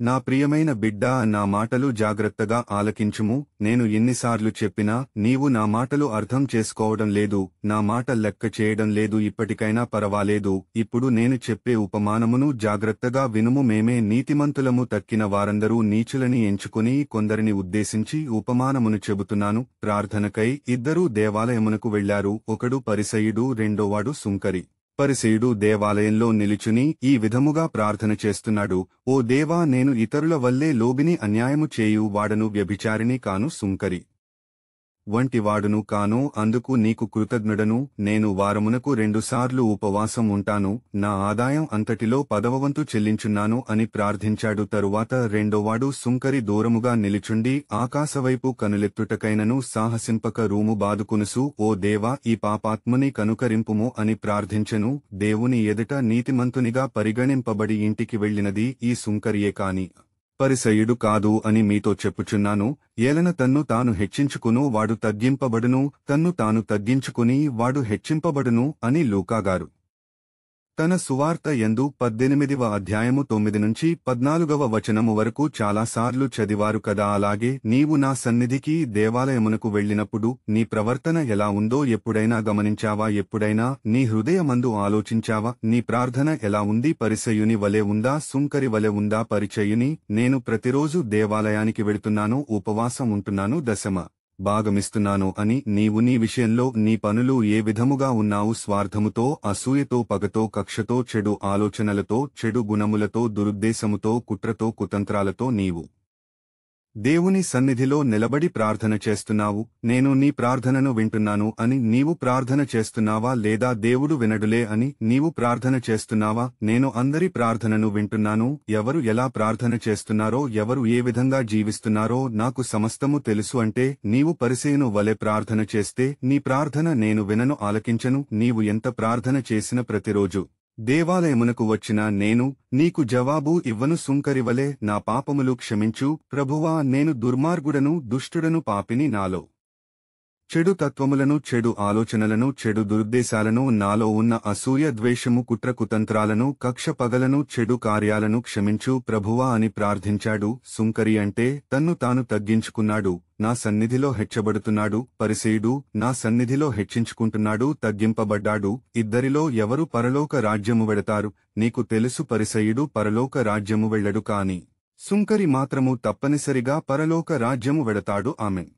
నా ప్రియమైన బిడ్డా, నా మాటలు జాగ్రత్తగా ఆలకించుము. నేను ఎన్నిసార్లు చెప్పినా నీవు నా మాటలు అర్థం చేసుకోవడం లేదు, నా మాట లెక్క చేయడం లేదు. ఇప్పటికైనా పరవాలేదు, ఇప్పుడు నేను చెప్పే ఉపమానమును జాగ్రత్తగా వినుము. మేమే నీతిమంతులము, తక్కిన వారందరూ నీచులని ఎంచుకుని కొందరిని ఉద్దేశించి ఉపమానమును చెబుతున్నాను. ప్రార్థనకై ఇద్దరూ దేవాలయమునకు వెళ్లారు. ఒకడు పరిసయ్యుడు, రెండోవాడు సుంకరి. పరిసయ్యుడు దేవాలయంలో నిలుచుని ఈ విధముగా ప్రార్థన చేస్తున్నాడు: ఓ దేవా, నేను ఇతరుల వల్లే లోబిని అన్యాయము చేయు వాడను, వ్యభిచారిని కాను, సుంకరి వంటివాడును కాను. అందుకు నీకు కృతజ్ఞుడను. నేను వారమునకు 2 సార్లు ఉపవాసం ఉంటాను, నా ఆదాయం అంతటిలో 10వ వంతు చెల్లించున్నాను అని ప్రార్థించాడు. తరువాత రెండోవాడు సుంకరి దూరముగా నిలుచుండి ఆకాశవైపు కనులెత్తుటకైనను సాహసింపక రూము బాదుకునుసు: ఓ దేవా, ఈ పాపాత్ముని కనుకరింపుము అని ప్రార్థించెను. దేవుని ఎదుట నీతిమంతునిగా పరిగణింపబడి ఇంటికి వెళ్ళినది ఈ సుంకరియే కాని పరిసయ్యుడు కాదు అని మీతో చెప్పుచున్నాను. ఏలన తన్ను తాను హెచ్చించుకును వాడు తగ్గింపబడును, తన్ను తాను తగ్గించుకుని వాడు హెచ్చింపబడును అని లూకాగారు తన సువార్త యందు 18వ అధ్యాయము 9 నుంచి 14వ వచనము వరకు చాలాసార్లు చదివారు కదా. అలాగే నీవు నా సన్నిధికి దేవాలయమునకు వెళ్ళినప్పుడు నీ ప్రవర్తన ఎలా ఉందో ఎప్పుడైనా గమనించావా? ఎప్పుడైనా నీ హృదయమందు ఆలోచించావా? నీ ప్రార్థన ఎలా ఉంది? పరిసయ్యుని వలె ఉందా? సుంకరి వలె ఉందా? పరిచయుని: నేను ప్రతిరోజు దేవాలయానికి వెడుతున్నాను, ఉపవాసం ఉంటున్నాను, దశమ భాగమిస్తున్నాను అని నీవు నీ విషయంలో నీ పనులు ఏ విధముగా ఉన్నావు? స్వార్థముతో, అసూయతో, పగతో, కక్షతో, చెడు ఆలోచనలతో, చెడు గుణములతో, దురుద్దేశముతో, కుట్రతో, కుతంత్రాలతో నీవు దేవుని సన్నిధిలో నిలబడి ప్రార్థన చేస్తున్నావు. నేను నీ ప్రార్థనను వింటున్నాను అని నీవు ప్రార్థన చేస్తున్నావా? లేదా దేవుడు వినడులే అని నీవు ప్రార్థన చేస్తున్నావా? నేను అందరి ప్రార్థనను వింటున్నాను. ఎవరు ఎలా ప్రార్థన చేస్తున్నారో, ఎవరు ఏ విధంగా జీవిస్తున్నారో నాకు సమస్తము తెలుసు. అంటే నీవు పరిసయ్యుని వలె ప్రార్థన చేస్తే నీ ప్రార్థన నేను వినను, ఆలకించను. నీవు ఎంత ప్రార్థన చేసిన ప్రతిరోజు దేవాలయమునకు వచ్చిన నేను నీకు జవాబు ఇవ్వను. సుంకరివలే నా పాపములు క్షమించు ప్రభువా, నేను దుర్మార్గుడను, దుష్టుడను, పాపిని. నాలో చెడు తత్వములను, చెడు ఆలోచనలను, చెడు దురుద్దేశాలను, నాలో ఉన్న అసూయ, ద్వేషము, కుట్ర, కుతంత్రాలను, కక్ష, పగలను, చెడు కార్యాలను క్షమించు ప్రభువా అని ప్రార్థించాడు. సుంకరి అంటే తన్ను తాను తగ్గించుకున్నాడు, నా సన్నిధిలో హెచ్చబడుతున్నాడు. పరిసయ్యుడు నా సన్నిధిలో హెచ్చించుకుంటున్నాడు, తగ్గింపబడ్డాడు. ఇద్దరిలో ఎవరు పరలోక రాజ్యము వెడతారు? నీకు తెలుసు, పరిసయ్యుడు పరలోక రాజ్యము వెళ్ళడు, కాని సుంకరి మాత్రము తప్పనిసరిగా పరలోక రాజ్యము వెడతాడు. ఆమెన్.